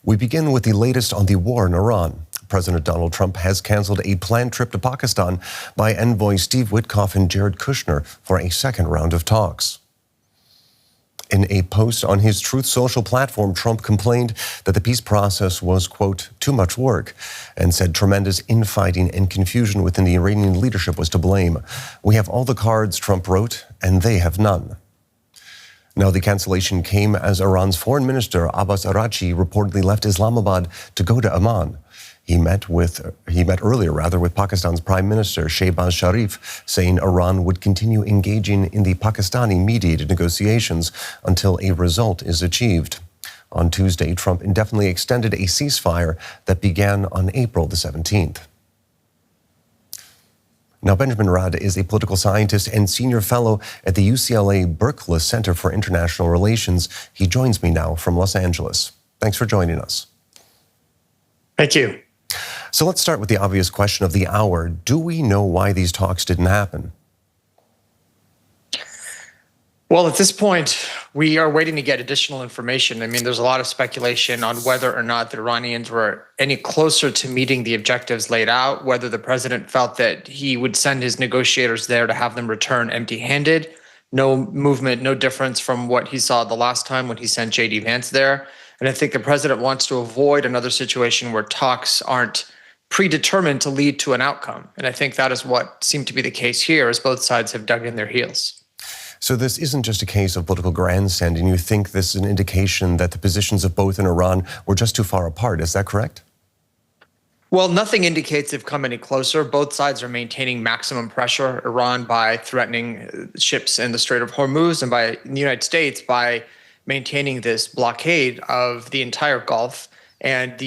We begin with the latest on the war in Iran. President Donald Trump has canceled a planned trip to Pakistan by envoys Steve Witkoff and Jared Kushner for a second round of talks. In a post on his Truth Social platform, Trump complained that the peace process was, quote, too much work, and said tremendous infighting and confusion within the Iranian leadership was to blame. We have all the cards, Trump wrote, and they have none. Now, the cancellation came as Iran's foreign minister, Abbas Araghchi, reportedly left Islamabad to go to Oman. He met earlier with Pakistan's Prime Minister, Shehbaz Sharif, saying Iran would continue engaging in the Pakistani-mediated negotiations until a result is achieved. On Tuesday, Trump indefinitely extended a ceasefire that began on April the 17th. Now, Benjamin Rad is a political scientist and senior fellow at the UCLA Berkeley Center for International Relations. He joins me now from Los Angeles. Thanks for joining us. Thank you. So let's start with the obvious question of the hour. Do we know why these talks didn't happen? Well, at this point, we are waiting to get additional information. I mean, there's a lot of speculation on whether or not the Iranians were any closer to meeting the objectives laid out, whether the president felt that he would send his negotiators there to have them return empty-handed. No movement, no difference from what he saw the last time when he sent J.D. Vance there. And I think the president wants to avoid another situation where talks aren't predetermined to lead to an outcome. And I think that is what seemed to be the case here, as both sides have dug in their heels. So this isn't just a case of political grandstanding. You think this is an indication that the positions of both in Iran were just too far apart. Is that correct? Well, nothing indicates they've come any closer. Both sides are maintaining maximum pressure. Iran by threatening ships in the Strait of Hormuz, and by the United States by maintaining this blockade of the entire Gulf. And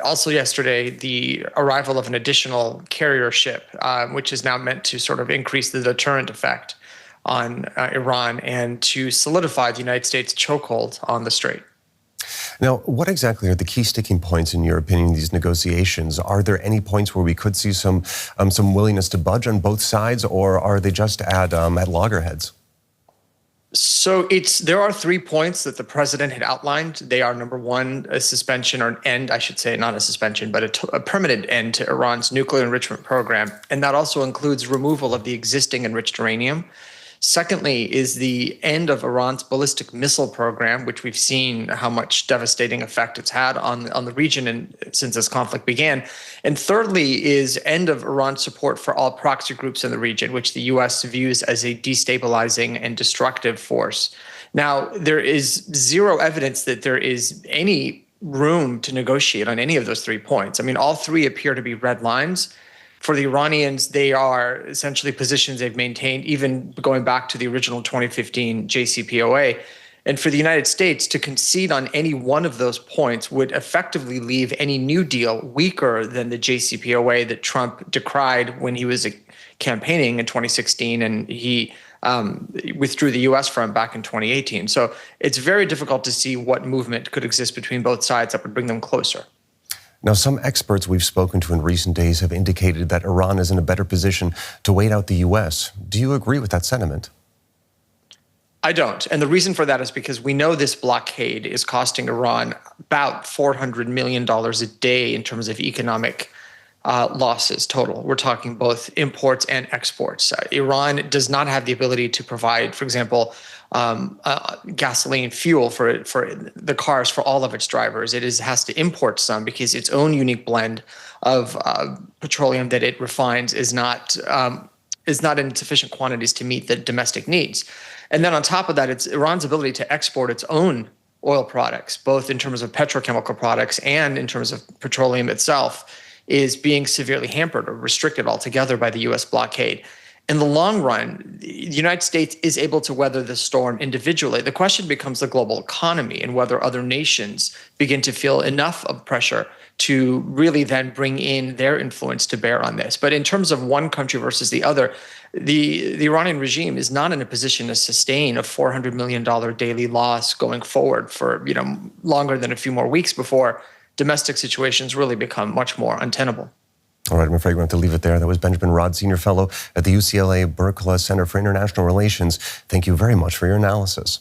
also yesterday, the arrival of an additional carrier ship, which is now meant to sort of increase the deterrent effect on Iran and to solidify the United States' chokehold on the strait. Now, what exactly are the key sticking points, in your opinion, in these negotiations? Are there any points where we could see some willingness to budge on both sides, or are they just at loggerheads? So there are 3 points that the president had outlined. They are, number one, a suspension, or an end, I should say, not a suspension, but a permanent end to Iran's nuclear enrichment program. And that also includes removal of the existing enriched uranium. Secondly is the end of Iran's ballistic missile program, which we've seen how much devastating effect it's had on the region since this conflict began. And thirdly is end of Iran's support for all proxy groups in the region, which the U.S. views as a destabilizing and destructive force. Now, there is zero evidence that there is any room to negotiate on any of those 3 points. I mean, all 3 appear to be red lines. For the Iranians, they are essentially positions they've maintained, even going back to the original 2015 JCPOA. And for the United States to concede on any one of those points would effectively leave any new deal weaker than the JCPOA that Trump decried when he was campaigning in 2016, and he withdrew the U.S. from back in 2018. So it's very difficult to see what movement could exist between both sides that would bring them closer. Now, some experts we've spoken to in recent days have indicated that Iran is in a better position to wait out the U.S. Do you agree with that sentiment? I don't. And the reason for that is because we know this blockade is costing Iran about $400 million a day in terms of economic losses total. We're talking both imports and exports. Iran does not have the ability to provide, for example, gasoline fuel for the cars for all of its drivers. It has to import some because its own unique blend of petroleum that it refines is not in sufficient quantities to meet the domestic needs. And then on top of that, it's Iran's ability to export its own oil products, both in terms of petrochemical products and in terms of petroleum itself, is being severely hampered or restricted altogether by the U.S. blockade. In the long run, the United States is able to weather this storm individually. The question becomes the global economy and whether other nations begin to feel enough of pressure to really then bring in their influence to bear on this. But in terms of one country versus the other, the Iranian regime is not in a position to sustain a $400 million daily loss going forward for longer than a few more weeks before domestic situations really become much more untenable. All right, I'm afraid we're going to have to leave it there. That was Benjamin Rad, Senior Fellow at the UCLA Berkeley Center for International Relations. Thank you very much for your analysis.